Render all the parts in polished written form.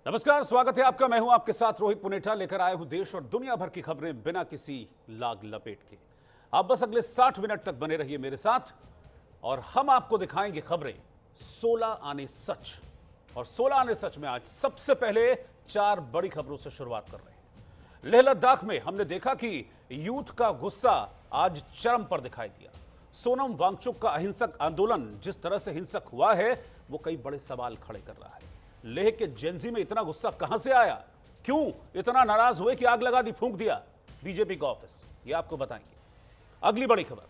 नमस्कार, स्वागत है आपका। मैं हूं आपके साथ रोहित पुनेठा, लेकर आया हूं देश और दुनिया भर की खबरें बिना किसी लाग लपेट के। आप बस अगले 60 मिनट तक बने रहिए मेरे साथ और हम आपको दिखाएंगे खबरें 16 आने सच। और 16 आने सच में आज सबसे पहले 4 बड़ी खबरों से शुरुआत कर रहे हैं। लेह लद्दाख में हमने देखा कि यूथ का गुस्सा आज चरम पर दिखाई दिया। सोनम वांगचुक का अहिंसक आंदोलन जिस तरह से हिंसक हुआ है वो कई बड़े सवाल खड़े कर रहा है। लेह के जेंजी में इतना गुस्सा कहां से आया, क्यों इतना नाराज हुए कि आग लगा दी, फूंक दिया बीजेपी का ऑफिस, ये आपको बताएंगे। अगली बड़ी खबर,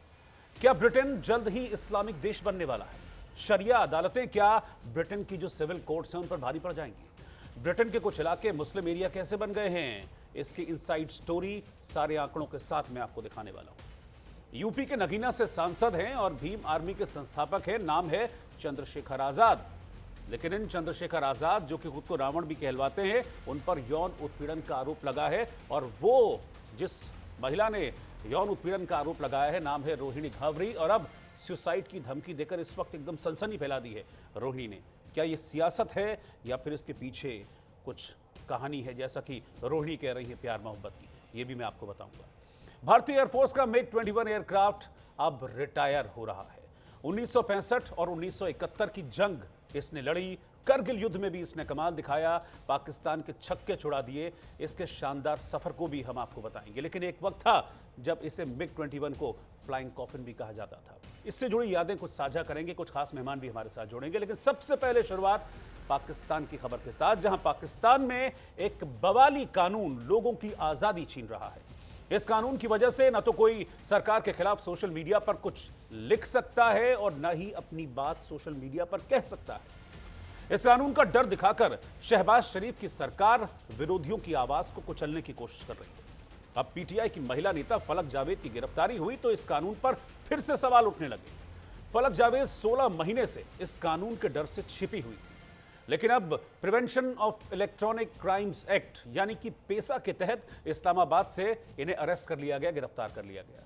क्या ब्रिटेन जल्द ही इस्लामिक देश बनने वाला है? शरिया अदालतें क्या ब्रिटेन की जो सिविल कोर्ट्स हैं उन पर भारी पड़ जाएंगी? ब्रिटेन के कुछ इलाके मुस्लिम एरिया कैसे बन गए हैं, इसकी इनसाइड स्टोरी सारे आंकड़ों के साथ मैं आपको दिखाने वाला हूं। यूपी के नगीना से सांसद हैं और भीम आर्मी के संस्थापक हैं, नाम है चंद्रशेखर आजाद। लेकिन इन चंद्रशेखर आजाद, जो कि खुद को रावण भी कहलवाते हैं, उन पर यौन उत्पीड़न का आरोप लगा है। और वो जिस महिला ने यौन उत्पीड़न का आरोप लगाया है, नाम है रोहिणी घावरी। और अब सुसाइड की धमकी देकर इस वक्त एकदम सनसनी फैला दी है रोहिणी ने। क्या ये सियासत है या फिर इसके पीछे कुछ कहानी है, जैसा कि रोहिणी कह रही है प्यार मोहब्बत की? ये भी मैं आपको बताऊंगा। भारतीय एयरफोर्स का मिग 21 एयरक्राफ्ट अब रिटायर हो रहा है। 1965 और 1971 की जंग इसने लड़ी, करगिल युद्ध में भी इसने कमाल दिखाया, पाकिस्तान के छक्के छुड़ा दिए। इसके शानदार सफर को भी हम आपको बताएंगे। लेकिन एक वक्त था जब इसे मिग 21 को फ्लाइंग कॉफिन भी कहा जाता था। इससे जुड़ी यादें कुछ साझा करेंगे, कुछ खास मेहमान भी हमारे साथ जोड़ेंगे। लेकिन सबसे पहले शुरुआत पाकिस्तान की खबर के साथ, जहां पाकिस्तान में एक बवाली कानून लोगों की आजादी छीन रहा है। इस कानून की वजह से न तो कोई सरकार के खिलाफ सोशल मीडिया पर कुछ लिख सकता है और न ही अपनी बात सोशल मीडिया पर कह सकता है। इस कानून का डर दिखाकर शहबाज शरीफ की सरकार विरोधियों की आवाज को कुचलने की कोशिश कर रही है। अब पीटीआई की महिला नेता फलक जावेद की गिरफ्तारी हुई तो इस कानून पर फिर से सवाल उठने लगे। फलक जावेद 16 महीने से इस कानून के डर से छिपी हुई थी, लेकिन अब prevention of electronic crimes act यानी कि पेसा के तहत इस्लामाबाद से इन्हें अरेस्ट कर लिया गया, गिरफ्तार कर लिया गया।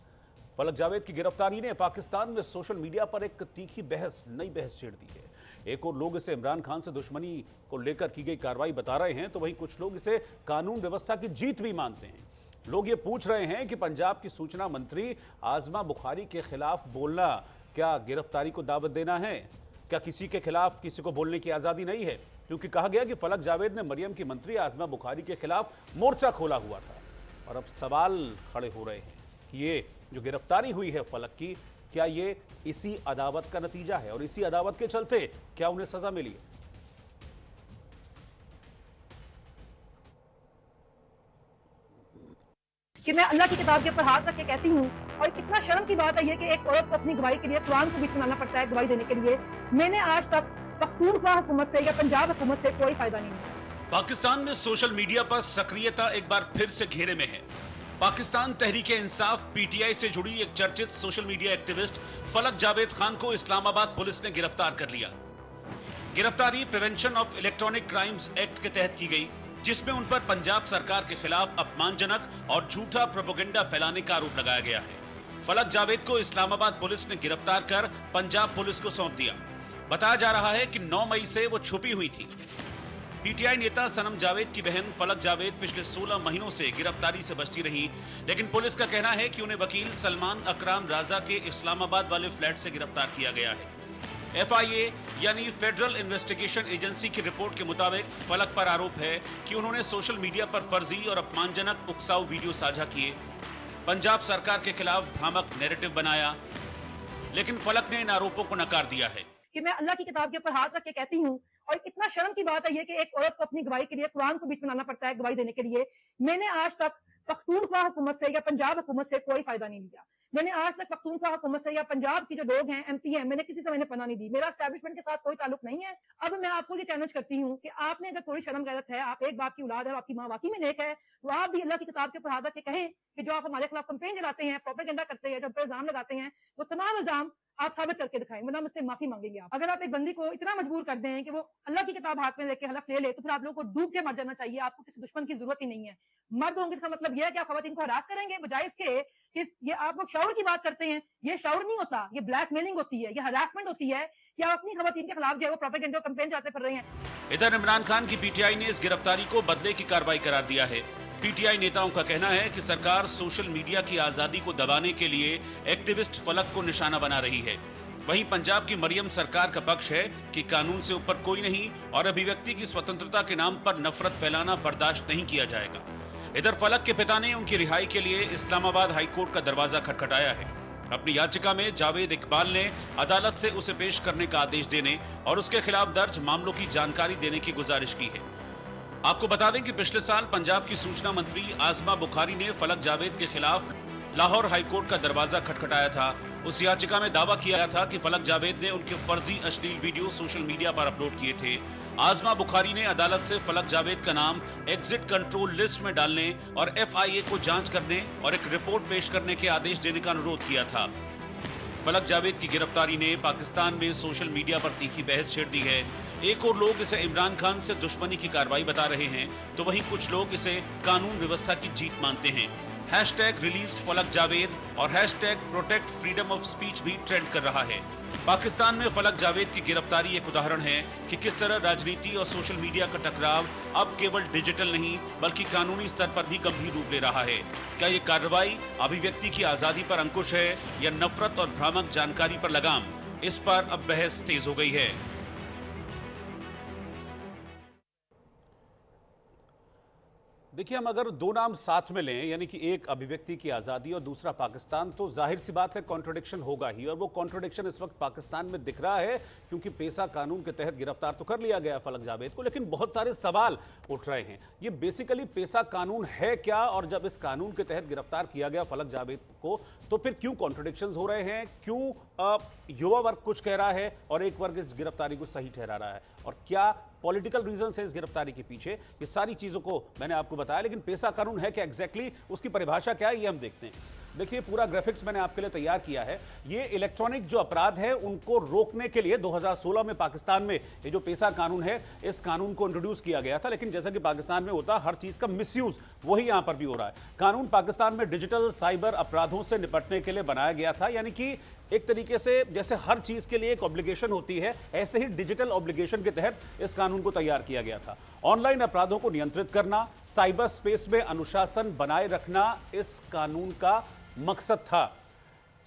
फलक जावेद की गिरफ्तारी ने पाकिस्तान में सोशल मीडिया पर एक तीखी बहस, नई बहस छेड़ दी है। एक और लोग इसे इमरान खान से दुश्मनी को लेकर की गई कार्रवाई बता रहे हैं, तो वहीं कुछ लोग इसे कानून व्यवस्था की जीत भी मानते हैं। लोग ये पूछ रहे हैं कि पंजाब की सूचना मंत्री आजमा बुखारी के खिलाफ बोलना क्या गिरफ्तारी को दावत देना है? क्या किसी के खिलाफ किसी को बोलने की आजादी नहीं है? क्योंकि कहा गया कि फलक जावेद ने मरियम की मंत्री आजमा बुखारी के खिलाफ मोर्चा खोला हुआ था। और अब सवाल खड़े हो रहे हैं कि ये जो गिरफ्तारी हुई है फलक की, क्या ये इसी अदावत का नतीजा है और इसी अदावत के चलते क्या उन्हें सजा मिली है? कि मैं अल्लाह की किताब के ऊपर हाथ रख के कहती हूँ, और कितना शर्म की बात है ये कि एक औरत को अपनी गवाही के लिए कुरान को भी सुनाना पड़ता है गवाही देने के लिए। मैंने आज तक पख्तूनख्वा हुकूमत से या पंजाब हुकूमत से कोई फायदा नहीं लिया। पाकिस्तान में सोशल मीडिया पर सक्रियता एक बार फिर से घेरे में है। पाकिस्तान तहरीक इंसाफ पीटीआई से जुड़ी एक चर्चित सोशल मीडिया एक्टिविस्ट फलक जावेद खान को इस्लामाबाद पुलिस ने गिरफ्तार कर लिया। गिरफ्तारी prevention of electronic crimes act के तहत की गई, जिसमें उन पर पंजाब सरकार के खिलाफ अपमानजनक और झूठा प्रोपेगेंडा फैलाने का आरोप लगाया गया है। फलक जावेद को इस्लामाबाद पुलिस ने गिरफ्तार कर पंजाब पुलिस को सौंप दिया। बताया जा रहा है कि 9 मई से वो छुपी हुई थी। पीटीआई नेता सनम जावेद की बहन फलक जावेद पिछले 16 महीनों से गिरफ्तारी से बचती रही, लेकिन पुलिस का कहना है कि उन्हें वकील सलमान अकराम राजा के इस्लामाबाद वाले फ्लैट से गिरफ्तार किया गया है। एफआईए यानी फेडरल इन्वेस्टिगेशन एजेंसी की रिपोर्ट के मुताबिक फलक पर आरोप है कि उन्होंने सोशल मीडिया पर फर्जी और अपमानजनक उकसाऊ वीडियो साझा किए, पंजाब सरकार के खिलाफ भ्रामक नैरेटिव बनाया, लेकिन फलक ने इन आरोपों को नकार दिया है। कि मैं अल्लाह की किताब के ऊपर हाथ रख के कहती हूँ, और कितना शर्म की बात है ये कि एक औरत को अपनी गवाही के लिए कुरान को भी सुनाना पड़ता है गवाही देने के लिए। मैंने आज तक पख्तूनख्वा हुकूमत से या पंजाब हुकूमत से कोई फायदा नहीं लिया। मैंने आज तक पख्तूनख्वा हुकूमत से या पंजाब की जो लोग हैं, एमपी हैं, मैंने किसी से मैंने पनाह नहीं दी। मेरा एस्टैब्लिशमेंट के साथ कोई ताल्लुक नहीं है। अब मैं आपको ये चैलेंज करती हूँ कि आपने अगर थोड़ी शर्म गैरत है, आप एक बाप की औलाद है, आपकी माँ वाकई में नेक है, तो आप भी अल्लाह की किताब के ऊपर हाथ रख के कहें कि जो आप हमारे खिलाफ कंपेन चलाते हैं, प्रोपेगेंडा करते हैं, जो पर इल्जाम लगाते हैं, वो तमाम इल्जाम आप साबित करके दिखाएं, वरना मुझसे माफी मांगेंगे आप। अगर आप एक बंदी को इतना मजबूर कर दें कि वो अल्लाह की किताब हाथ में लेके हलफ ले ले, तो फिर आप लोगों को डूब के मर जाना चाहिए। आपको किसी दुश्मन की जरूरत ही नहीं है। मर्द होंगे इसका मतलब यह है कि आप खवातीन को हरास करेंगे, बजाय इसके कि ये आप लोग शाउर की बात करते हैं। ये शाउर नहीं होता, ये ब्लैकमेलिंग होती है, ये हरासमेंट होती है कि आप अपनी खवातीन के खिलाफ जो है वो प्रोपेगेंडा कैंपेन चलाते फिर रहे हैं। इधर इमरान खान की पीटीआई ने इस गिरफ्तारी को बदले की कार्रवाई करार दिया है। पीटीआई नेताओं का कहना है कि सरकार सोशल मीडिया की आजादी को दबाने के लिए एक्टिविस्ट फलक को निशाना बना रही है। वहीं पंजाब की मरियम सरकार का पक्ष है कि कानून से ऊपर कोई नहीं और अभिव्यक्ति की स्वतंत्रता के नाम पर नफरत फैलाना बर्दाश्त नहीं किया जाएगा। इधर फलक के पिता ने उनकी रिहाई के लिए इस्लामाबाद हाईकोर्ट का दरवाजा खटखटाया है। अपनी याचिका में जावेद इकबाल ने अदालत से उसे पेश करने का आदेश देने और उसके खिलाफ दर्ज मामलों की जानकारी देने की गुजारिश की है। आपको बता दें कि पिछले साल पंजाब की सूचना मंत्री आजमा बुखारी ने फलक जावेद के खिलाफ लाहौर हाईकोर्ट का दरवाजा खटखटाया था। उस याचिका में दावा किया था कि फलक जावेद ने उनके फर्जी अश्लील वीडियो सोशल मीडिया पर अपलोड किए थे। आजमा बुखारी ने अदालत से फलक जावेद का नाम एग्जिट कंट्रोल लिस्ट में डालने और एफआईए को जांच करने और एक रिपोर्ट पेश करने के आदेश देने का अनुरोध किया था। फलक जावेद की गिरफ्तारी ने पाकिस्तान में सोशल मीडिया पर तीखी बहस छेड़ दी है। एक और लोग इसे इमरान खान से दुश्मनी की कार्रवाई बता रहे हैं, तो वहीं कुछ लोग इसे कानून व्यवस्था की जीत मानते हैं। हैशटैग रिलीज फलक जावेद और hashtag protect freedom of speech भी ट्रेंड कर रहा है। पाकिस्तान में फलक जावेद की गिरफ्तारी एक उदाहरण है कि किस तरह राजनीति और सोशल मीडिया का टकराव अब केवल डिजिटल नहीं बल्कि कानूनी स्तर पर भी गंभीर रूप ले रहा है। क्या ये कार्रवाई अभिव्यक्ति की आजादी पर अंकुश है या नफरत और भ्रामक जानकारी पर लगाम? इस पर अब बहस तेज हो गई है। देखिए, हम अगर दो नाम साथ में लें, यानी कि एक अभिव्यक्ति की आज़ादी और दूसरा पाकिस्तान, तो जाहिर सी बात है कॉन्ट्रडिक्शन होगा ही। और वो कॉन्ट्रडिक्शन इस वक्त पाकिस्तान में दिख रहा है क्योंकि पेशा कानून के तहत गिरफ्तार तो कर लिया गया फलक जावेद को, लेकिन बहुत सारे सवाल उठ रहे हैं। ये बेसिकली पेशा कानून है क्या, और जब इस कानून के तहत गिरफ्तार किया गया फलक जावेद को, तो फिर क्यों कॉन्ट्रडिक्शंस हो रहे हैं? क्यों युवा वर्ग कुछ कह रहा है और एक वर्ग इस गिरफ्तारी को सही ठहरा रहा है? और क्या पॉलिटिकल रीजन है इस गिरफ्तारी के पीछे? ये सारी चीजों को मैंने आपको बताया, लेकिन पेशा कानून है क्या एग्जैक्टली, उसकी परिभाषा क्या है, ये हम देखते हैं। देखिए, पूरा ग्राफिक्स मैंने आपके लिए तैयार किया है। ये इलेक्ट्रॉनिक जो अपराध है उनको रोकने के लिए 2016 में पाकिस्तान में ये जो पेशा कानून है, इस कानून को इंट्रोड्यूस किया गया था। लेकिन जैसा कि पाकिस्तान में होता, हर चीज का मिसयूज वही यहां पर भी हो रहा है। कानून पाकिस्तान में डिजिटल साइबर अपराधों से निपटने के लिए बनाया गया था, यानी कि एक तरीके से जैसे हर चीज के लिए एक ऑब्लिगेशन होती है, ऐसे ही डिजिटल ऑब्लिगेशन के तहत इस कानून को तैयार किया गया था। ऑनलाइन अपराधों को नियंत्रित करना, साइबर स्पेस में अनुशासन बनाए रखना इस कानून का मकसद था।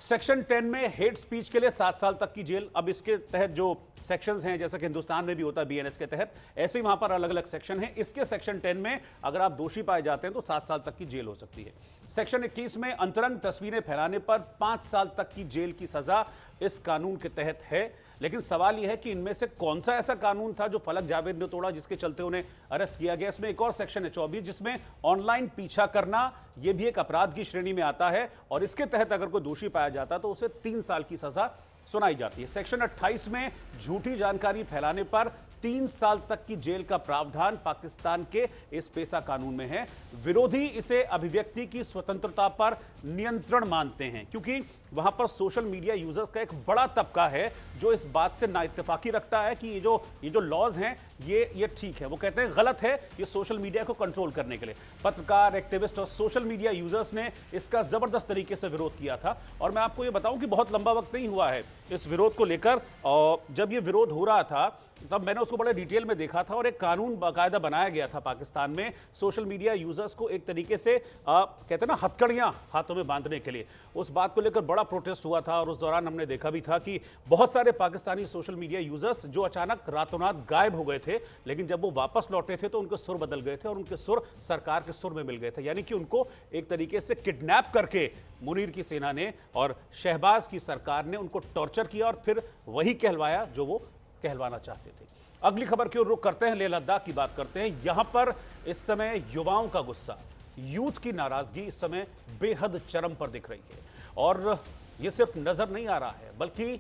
सेक्शन 10 में हेट स्पीच के लिए 7 साल तक की जेल। अब इसके तहत जो सेक्शंस हैं, जैसा कि हिंदुस्तान में भी होता है बीएनएस के तहत, ऐसे ही वहां पर अलग अलग सेक्शन हैं। इसके सेक्शन 10 में अगर आप दोषी पाए जाते हैं तो 7 साल तक की जेल हो सकती है। सेक्शन 21 में अंतरंग तस्वीरें फैलाने पर 5 साल तक की जेल की सजा इस कानून के तहत है। लेकिन सवाल यह है कि इनमें से कौन सा ऐसा कानून था जो फलक जावेद ने तोड़ा, जिसके चलते उन्हें अरेस्ट किया गया? इसमें एक और सेक्शन है 24, जिसमें ऑनलाइन पीछा करना, यह भी एक अपराध की श्रेणी में आता है और इसके तहत अगर कोई दोषी पाया जाता है तो उसे 3 साल की सजा सुनाई जाती है। सेक्शन 28 में झूठी जानकारी फैलाने पर 3 साल तक की जेल का प्रावधान पाकिस्तान के इस पेशा कानून में है। विरोधी इसे अभिव्यक्ति की स्वतंत्रता पर नियंत्रण मानते हैं, क्योंकि वहां पर सोशल मीडिया यूजर्स का एक बड़ा तबका है जो इस बात से नाइत्तेफाकी रखता है कि ये जो लॉज हैं ये ठीक है। वो कहते हैं गलत है ये सोशल मीडिया को कंट्रोल करने के लिए। पत्रकार, एक्टिविस्ट और सोशल मीडिया यूजर्स ने इसका जबरदस्त तरीके से विरोध किया था। और मैं आपको ये बताऊं कि बहुत लंबा वक्त नहीं हुआ है इस विरोध को लेकर। और जब ये विरोध हो रहा था तब मैंने उसको बड़े डिटेल में देखा था और एक कानून बाकायदा बनाया गया था पाकिस्तान में सोशल मीडिया यूजर्स को एक तरीके से कहते हैं ना हथकड़ियां हाथों में बांधने के लिए। उस बात को लेकर बड़ा प्रोटेस्ट हुआ था और उस दौरान हमने देखा भी था कि बहुत सारे पाकिस्तानी सोशल मीडिया यूजर्स जो अचानक रातों रात गायब हो गए थे, लेकिन जब वो वापस लौटे थे तो उनके सुर बदल गए थे और उनके सुर सरकार के सुर में मिल गए थे। यानी कि उनको एक तरीके से किडनैप करके मुनीर की सेना ने और शहबाज की सरकार ने उनको टॉर्चर किया और फिर वही कहलवाया जो वो कहलवाना चाहते थे। अगली खबर की ओर रुख करते हैं, लेह लद्दाख की बात करते हैं। यहां पर इस समय युवाओं का गुस्सा, यूथ की नाराजगी इस समय बेहद चरम पर दिख रही है और यह सिर्फ नजर नहीं आ रहा है बल्कि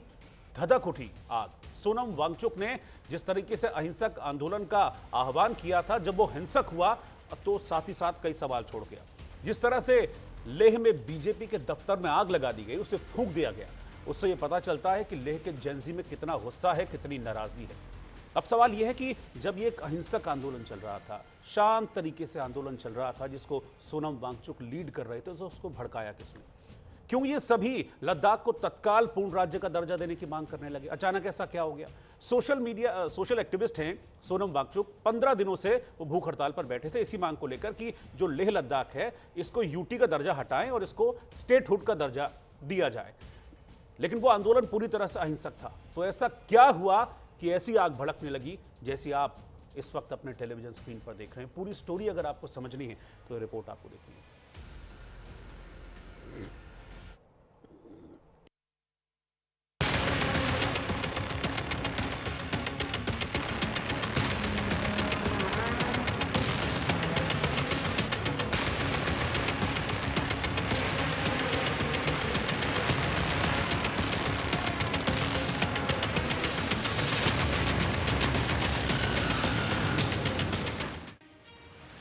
धधक उठी आग। सोनम वांगचुक ने जिस तरीके से अहिंसक आंदोलन का आह्वान किया था, जब वो हिंसक हुआ तो साथ ही साथ कई सवाल छोड़ गया। जिस तरह से लेह में बीजेपी के दफ्तर में आग लगा दी गई, उसे फूंक दिया गया, उससे यह पता चलता है कि लेह के जेंजी में कितना गुस्सा है, कितनी नाराजगी है। अब सवाल यह है कि जब ये एक अहिंसक आंदोलन चल रहा था, शांत तरीके से आंदोलन चल रहा था, जिसको सोनम वांगचुक लीड कर रहे थे, तो उसको भड़काया किसने? क्यों ये सभी लद्दाख को तत्काल पूर्ण राज्य का दर्जा देने की मांग करने लगे? अचानक ऐसा क्या हो गया? सोशल एक्टिविस्ट हैं सोनम वांगचुक, 15 दिनों से वो भूख हड़ताल पर बैठे थे इसी मांग को लेकर कि जो लेह लद्दाख है इसको यूटी का दर्जा हटाएं और इसको स्टेटहुड का दर्जा दिया जाए। लेकिन वो आंदोलन पूरी तरह से अहिंसक था। तो ऐसा क्या हुआ कि ऐसी आग भड़कने लगी जैसी आप इस वक्त अपने टेलीविजन स्क्रीन पर देख रहे हैं? पूरी स्टोरी अगर आपको समझनी है तो ये रिपोर्ट आपको देखनी है।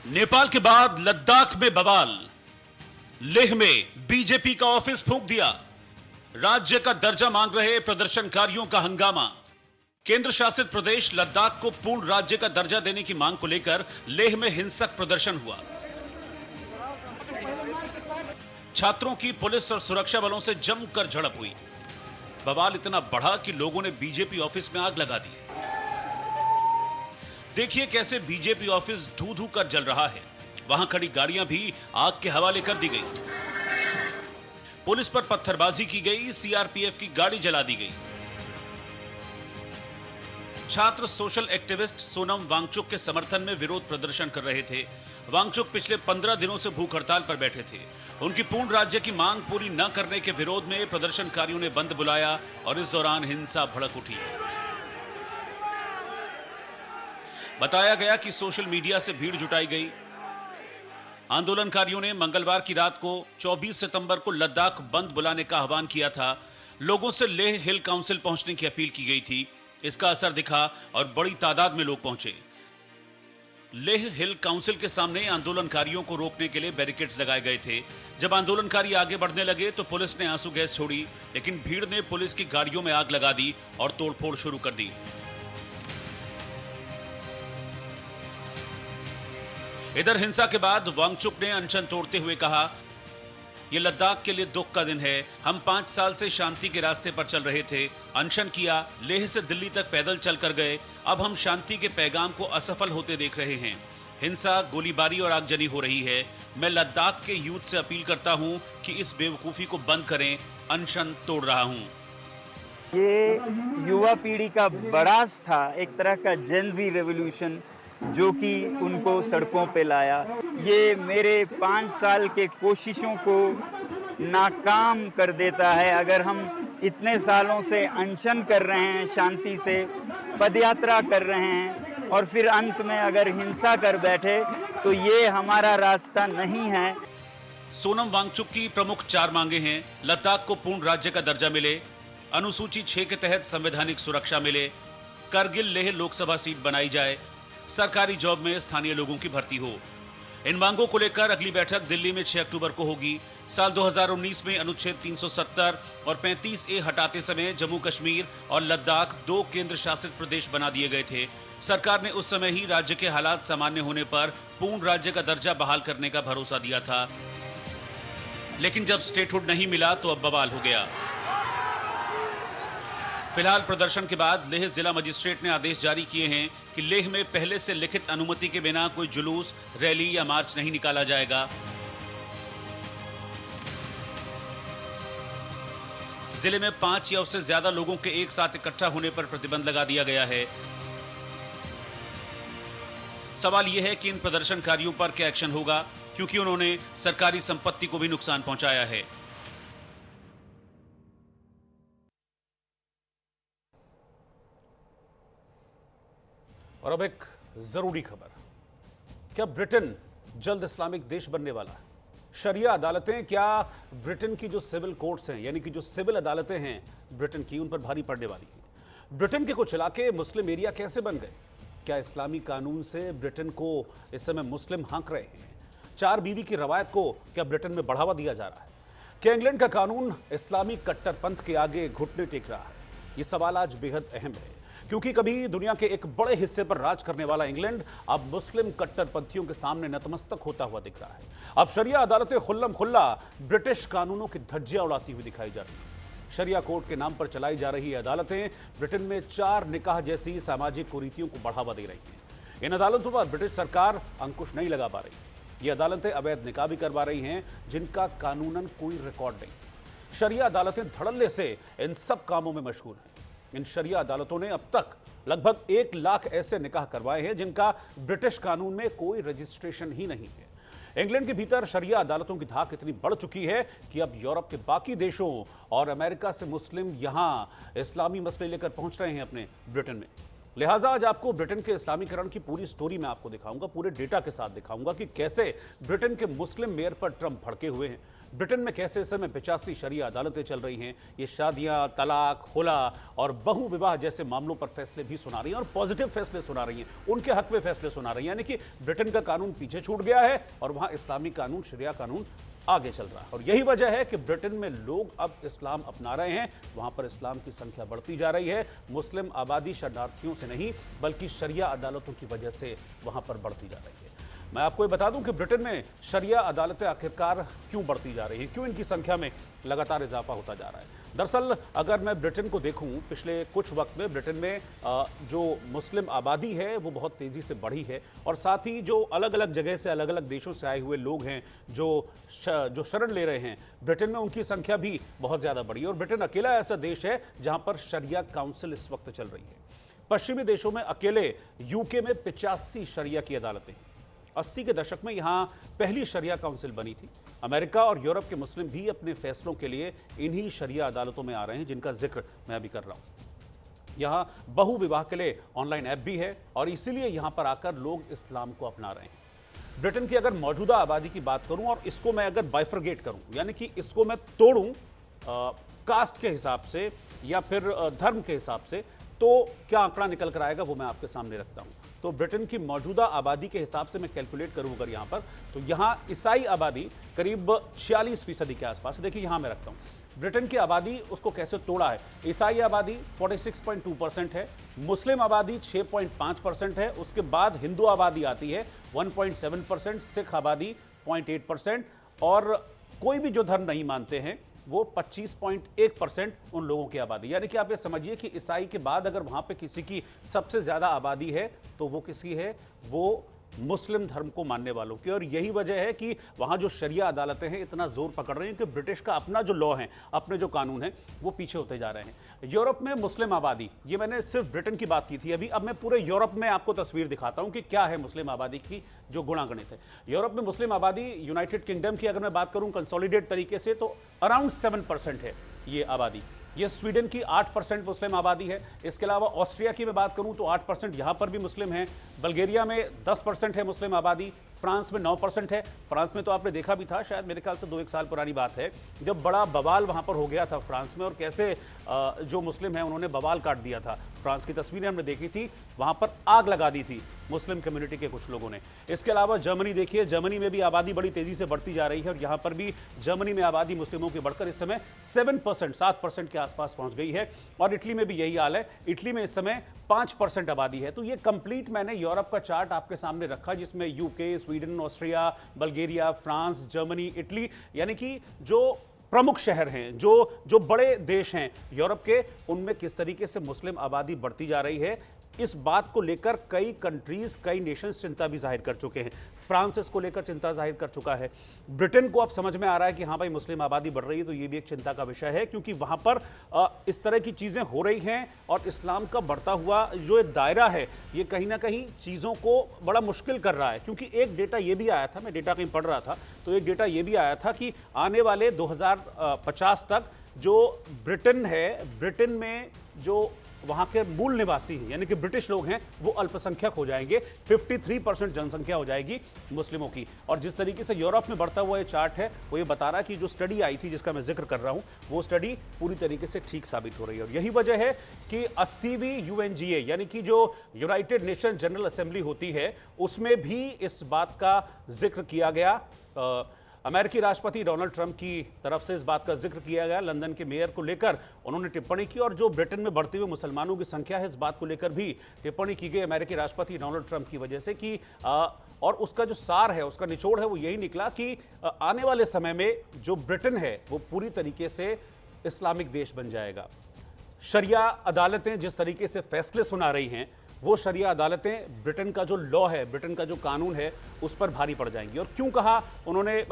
नेपाल के बाद लद्दाख में बवाल, लेह में बीजेपी का ऑफिस फूंक दिया, राज्य का दर्जा मांग रहे प्रदर्शनकारियों का हंगामा। केंद्र शासित प्रदेश लद्दाख को पूर्ण राज्य का दर्जा देने की मांग को लेकर लेह में हिंसक प्रदर्शन हुआ। छात्रों की पुलिस और सुरक्षा बलों से जमकर झड़प हुई। बवाल इतना बढ़ा कि लोगों ने बीजेपी ऑफिस में आग लगा दी। देखिए कैसे बीजेपी ऑफिस धू धू कर जल रहा है। वहां खड़ी गाड़ियां भी आग के हवाले कर दी गई। पुलिस पर पत्थरबाजी की गई, सीआरपीएफ की गाड़ी जला दी गई। छात्र सोशल एक्टिविस्ट सोनम वांगचुक के समर्थन में विरोध प्रदर्शन कर रहे थे। वांगचुक पिछले 15 दिनों से भूख हड़ताल पर बैठे थे। उनकी पूर्ण राज्य की मांग पूरी न करने के विरोध में प्रदर्शनकारियों ने बंद बुलाया और इस दौरान हिंसा भड़क उठी। बताया गया कि सोशल मीडिया से भीड़ जुटाई गई। आंदोलनकारियों ने मंगलवार की रात को 24 सितंबर को लद्दाख बंद बुलाने का आह्वान किया था। लोगों से लेह हिल काउंसिल पहुंचने की अपील की गई थी। इसका असर दिखा और बड़ी तादाद में लोग पहुंचे। लेह हिल काउंसिल के सामने आंदोलनकारियों को रोकने के लिए बैरिकेड्स लगाए गए थे। जब आंदोलनकारी आगे बढ़ने लगे तो पुलिस ने आंसू गैस छोड़ी, लेकिन भीड़ ने पुलिस की गाड़ियों में आग लगा दी और तोड़फोड़ शुरू कर दी। इधर हिंसा के बाद वांगचुक ने अनशन तोड़ते हुए कहा, यह लद्दाख के लिए दुख का दिन है। हम 5 साल से शांति के रास्ते पर चल रहे थे, अनशन किया, लेह से दिल्ली तक पैदल चलकर गए। अब हम शांति के पैगाम को असफल होते देख रहे हैं। हिंसा, गोलीबारी और आगजनी हो रही है। मैं लद्दाख के यूथ से अपील करता हूं कि इस बेवकूफी को बंद करें। अनशन तोड़ रहा हूं। ये युवा पीढ़ी का बड़ा था, एक तरह का जेन-ज़ी रेवोल्यूशन जो कि उनको सड़कों पे लाया। ये मेरे 5 साल के कोशिशों को नाकाम कर देता है। अगर हम इतने सालों से अनशन कर रहे हैं, शांति से पदयात्रा कर रहे हैं और फिर अंत में अगर हिंसा कर बैठे तो ये हमारा रास्ता नहीं है। सोनम वांगचुक की प्रमुख 4 मांगे हैं। लद्दाख को पूर्ण राज्य का दर्जा मिले, अनुसूची 6 के तहत संवैधानिक सुरक्षा मिले, करगिल लेह लोकसभा सीट बनाई जाए, सरकारी जॉब में स्थानीय लोगों की भर्ती हो। इन मांगों को लेकर अगली बैठक दिल्ली में 6 अक्टूबर को होगी। साल 2019 में अनुच्छेद 370 और 35A हटाते समय जम्मू कश्मीर और लद्दाख 2 केंद्र शासित प्रदेश बना दिए गए थे। सरकार ने उस समय ही राज्य के हालात सामान्य होने पर पूर्ण राज्य का दर्जा बहाल करने का भरोसा दिया था। लेकिन जब स्टेटहुड नहीं मिला तो अब बवाल हो गया। फिलहाल प्रदर्शन के बाद लेह जिला मजिस्ट्रेट ने आदेश जारी किए हैं कि लेह में पहले से लिखित अनुमति के बिना कोई जुलूस, रैली या मार्च नहीं निकाला जाएगा। जिले में 5 या उससे ज्यादा लोगों के एक साथ इकट्ठा होने पर प्रतिबंध लगा दिया गया है। सवाल यह है कि इन प्रदर्शनकारियों पर क्या एक्शन होगा, क्योंकि उन्होंने सरकारी संपत्ति को भी नुकसान पहुंचाया है। और अब एक जरूरी खबर, क्या ब्रिटेन जल्द इस्लामिक देश बनने वाला है? शरिया अदालतें क्या ब्रिटेन की जो सिविल कोर्ट्स हैं, यानी कि जो सिविल अदालतें हैं ब्रिटेन की, उन पर भारी पड़ने वाली हैं? ब्रिटेन के कुछ इलाके मुस्लिम एरिया कैसे बन गए? क्या इस्लामी कानून से ब्रिटेन को इस समय मुस्लिम हाँक रहे हैं? 4 बीवी की रवायत को क्या ब्रिटेन में बढ़ावा दिया जा रहा है? क्या इंग्लैंड का कानून इस्लामी कट्टरपंथ के आगे घुटने टेक रहा है? ये सवाल आज बेहद अहम है, क्योंकि कभी दुनिया के एक बड़े हिस्से पर राज करने वाला इंग्लैंड अब मुस्लिम कट्टरपंथियों के सामने नतमस्तक होता हुआ दिख रहा है। अब शरिया अदालतें खुल्लम खुल्ला ब्रिटिश कानूनों की धज्जियां उड़ाती हुई दिखाई जा रही हैं। शरिया कोर्ट के नाम पर चलाई जा रही अदालतें ब्रिटेन में 4 निकाह जैसी सामाजिक कुरीतियों को बढ़ावा दे रही हैं। इन अदालतों पर ब्रिटिश सरकार अंकुश नहीं लगा पा रही। ये अदालतें अवैध निकाह भी करवा रही हैं, जिनका कानूनन कोई रिकॉर्ड नहीं। शरिया अदालतें धड़ल्ले से इन सब कामों में मशगूल हैं। इन शरिया अदालतों ने अब तक लगभग 1 लाख ऐसे निकाह करवाए हैं जिनका ब्रिटिश कानून में कोई रजिस्ट्रेशन ही नहीं है। इंग्लैंड के भीतर शरिया अदालतों की धाक इतनी बढ़ चुकी है कि अब यूरोप के बाकी देशों और अमेरिका से मुस्लिम यहां इस्लामी मसले लेकर पहुंच रहे हैं अपने ब्रिटेन में। लिहाजा आज आपको ब्रिटेन के इस्लामीकरण की पूरी स्टोरी मैं आपको दिखाऊंगा, पूरे डेटा के साथ दिखाऊंगा कि कैसे ब्रिटेन के मुस्लिम मेयर पर ट्रंप भड़के हुए हैं। ब्रिटेन में कैसे इस समय 85 शरिया अदालतें चल रही हैं। ये शादियां, तलाक, खुला और बहु विवाह जैसे मामलों पर फैसले भी सुना रही हैं और पॉजिटिव फैसले सुना रही हैं, उनके हक में फैसले सुना रही हैं। यानी कि ब्रिटेन का कानून पीछे छूट गया है और वहां इस्लामी कानून, शरिया कानून आगे चल रहा है। और यही वजह है कि ब्रिटेन में लोग अब इस्लाम अपना रहे हैं। वहां पर इस्लाम की संख्या बढ़ती जा रही है। मुस्लिम आबादी शरणार्थियों से नहीं बल्कि शरिया अदालतों की वजह से वहां पर बढ़ती जा रही है। मैं आपको ये बता दूं कि ब्रिटेन में शरिया अदालतें आखिरकार क्यों बढ़ती जा रही हैं, क्यों इनकी संख्या में लगातार इजाफा होता जा रहा है। दरअसल अगर मैं ब्रिटेन को देखूं, पिछले कुछ वक्त में ब्रिटेन में जो मुस्लिम आबादी है वो बहुत तेज़ी से बढ़ी है और साथ ही जो अलग अलग जगह से, अलग अलग देशों से आए हुए लोग हैं जो शरण ले रहे हैं ब्रिटेन में, उनकी संख्या भी बहुत ज़्यादा बढ़ी है। और ब्रिटेन अकेला ऐसा देश है जहाँ पर शरिया काउंसिल इस वक्त चल रही है। पश्चिमी देशों में अकेले यूके में 85 शरिया की अदालतें हैं। 80 के दशक में यहाँ पहली शरिया काउंसिल बनी थी। अमेरिका और यूरोप के मुस्लिम भी अपने फैसलों के लिए इन्हीं शरिया अदालतों में आ रहे हैं, जिनका जिक्र मैं अभी कर रहा हूँ। यहाँ बहु विवाह के लिए ऑनलाइन ऐप भी है और इसीलिए यहाँ पर आकर लोग इस्लाम को अपना रहे हैं। ब्रिटेन की अगर मौजूदा आबादी की बात करूँ और इसको मैं अगर बाइफरगेट करूँ, यानी कि इसको मैं तोड़ूँ कास्ट के हिसाब से या फिर धर्म के हिसाब से, तो क्या आंकड़ा निकल कर आएगा वो मैं आपके सामने रखता हूँ। तो ब्रिटेन की मौजूदा आबादी के हिसाब से मैं कैलकुलेट करूँ अगर यहाँ पर, तो यहाँ ईसाई आबादी करीब 46% के आसपास। देखिए यहाँ मैं रखता हूँ ब्रिटेन की आबादी, उसको कैसे तोड़ा है। ईसाई आबादी 46.2% है, मुस्लिम आबादी 6.5% है, उसके बाद हिंदू आबादी आती है 1.7%, सिख आबादी 0.8% और कोई भी जो धर्म नहीं मानते हैं वो 25.1% उन लोगों की आबादी। यानी कि आप ये समझिए कि ईसाई के बाद अगर वहाँ पे किसी की सबसे ज़्यादा आबादी है तो वो किसी है, वो मुस्लिम धर्म को मानने वालों की। और यही वजह है कि वहाँ जो शरिया अदालतें हैं इतना जोर पकड़ रही हैं कि ब्रिटिश का अपना जो लॉ है, अपने जो कानून हैं वो पीछे होते जा रहे हैं। यूरोप में मुस्लिम आबादी, ये मैंने सिर्फ ब्रिटेन की बात की थी अभी, अब मैं पूरे यूरोप में आपको तस्वीर दिखाता हूँ कि क्या है मुस्लिम आबादी की जो गुणागणित है। यूरोप में मुस्लिम आबादी, यूनाइटेड किंगडम की अगर मैं बात करूँ कंसोलिडेट तरीके से, तो अराउंड 7% है ये आबादी। ये स्वीडन की 8% मुस्लिम आबादी है। इसके अलावा ऑस्ट्रिया की मैं बात करूं तो 8% यहां पर भी मुस्लिम हैं। बल्गेरिया में 10% है मुस्लिम आबादी। फ्रांस में 9% है। फ्रांस में तो आपने देखा भी था, शायद मेरे ख्याल से 2-1 साल पुरानी बात है, जब बड़ा बवाल वहां पर हो गया था फ्रांस में और कैसे जो मुस्लिम हैं उन्होंने बवाल काट दिया था। फ्रांस की तस्वीरें हमने देखी थी, वहां पर आग लगा दी थी मुस्लिम कम्युनिटी के कुछ लोगों ने। इसके अलावा जर्मनी देखिए, जर्मनी में भी आबादी बड़ी तेजी से बढ़ती जा रही है और यहाँ पर भी जर्मनी में आबादी मुस्लिमों की बढ़कर इस समय 7% के आसपास पहुंच गई है। और इटली में भी यही हाल है। इटली में इस समय 5% आबादी है। तो ये कंप्लीट मैंने यूरोप का चार्ट आपके सामने रखा, जिसमें UK, Sweden, Austria, Bulgaria, France, Germany, Italy, यानी कि जो प्रमुख शहर हैं, जो बड़े देश हैं यूरोप के, उनमें किस तरीके से मुस्लिम आबादी बढ़ती जा रही है। इस बात को लेकर कई कंट्रीज, कई नेशंस चिंता भी जाहिर कर चुके हैं। फ्रांस इसको लेकर चिंता जाहिर कर चुका है। ब्रिटेन को अब समझ में आ रहा है कि हाँ भाई मुस्लिम आबादी बढ़ रही है, तो ये भी एक चिंता का विषय है, क्योंकि वहां पर इस तरह की चीजें हो रही हैं और इस्लाम का बढ़ता हुआ जो एक दायरा है ये कहीं ना कहीं चीजों को बड़ा मुश्किल कर रहा है। क्योंकि एक डेटा ये भी आया था, मैं डेटा कहीं पढ़ रहा था, तो एक डेटा ये भी आया था कि आने वाले 2050 तक जो ब्रिटेन है, ब्रिटेन में जो वहाँ के मूल निवासी हैं यानी कि ब्रिटिश लोग हैं, वो अल्पसंख्यक हो जाएंगे। 53% जनसंख्या हो जाएगी मुस्लिमों की। और जिस तरीके से यूरोप में बढ़ता हुआ ये चार्ट है, वो ये बता रहा है कि जो स्टडी आई थी जिसका मैं जिक्र कर रहा हूँ, वो स्टडी पूरी तरीके से ठीक साबित हो रही है। और यही वजह है कि 80वीं UNGA यानी कि जो यूनाइटेड नेशन जनरल असेंबली होती है, उसमें भी इस बात का जिक्र किया गया अमेरिकी राष्ट्रपति डोनाल्ड ट्रंप की तरफ से इस बात का जिक्र किया गया लंदन के मेयर को लेकर उन्होंने टिप्पणी की, और जो ब्रिटेन में बढ़ते हुए मुसलमानों की संख्या है इस बात को लेकर भी टिप्पणी की गई अमेरिकी राष्ट्रपति डोनाल्ड ट्रंप की वजह से कि और उसका जो सार है, उसका निचोड़ है, वो यही निकला कि आने वाले समय में जो ब्रिटेन है वो पूरी तरीके से इस्लामिक देश बन जाएगा। शरिया अदालतें जिस तरीके से फैसले सुना रही हैं, वो शरिया अदालतें ब्रिटेन का जो लॉ है, ब्रिटेन का जो कानून है, उस पर भारी पड़ जाएंगी। और क्यों कहा उन्होंने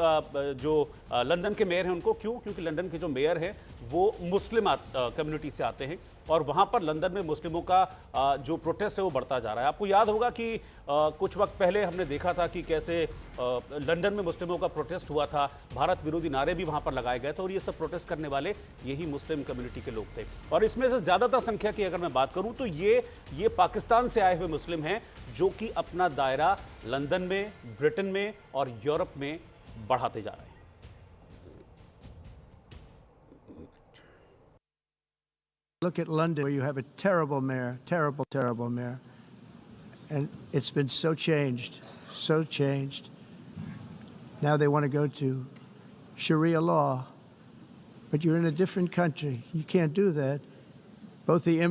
जो लंदन के मेयर हैं उनको, क्योंकि लंदन के जो मेयर हैं वो मुस्लिम कम्युनिटी से आते हैं और वहाँ पर लंदन में मुस्लिमों का जो प्रोटेस्ट है वो बढ़ता जा रहा है। आपको याद होगा कि कुछ वक्त पहले हमने देखा था कि कैसे लंदन में मुस्लिमों का प्रोटेस्ट हुआ था, भारत विरोधी नारे भी वहाँ पर लगाए गए थे, और ये सब प्रोटेस्ट करने वाले यही मुस्लिम कम्युनिटी के लोग थे। और इसमें से ज़्यादातर संख्या की अगर मैं बात करूँ तो ये पाकिस्तान से आए हुए मुस्लिम हैं जो कि अपना दायरा लंदन में, ब्रिटेन में और यूरोप में बढ़ाते जा रहे हैं। Look at London, where you have a terrible mayor, terrible mayor. And it's been so changed. Now they want to go to Sharia law. But you're in a different country. You can't do that. Both the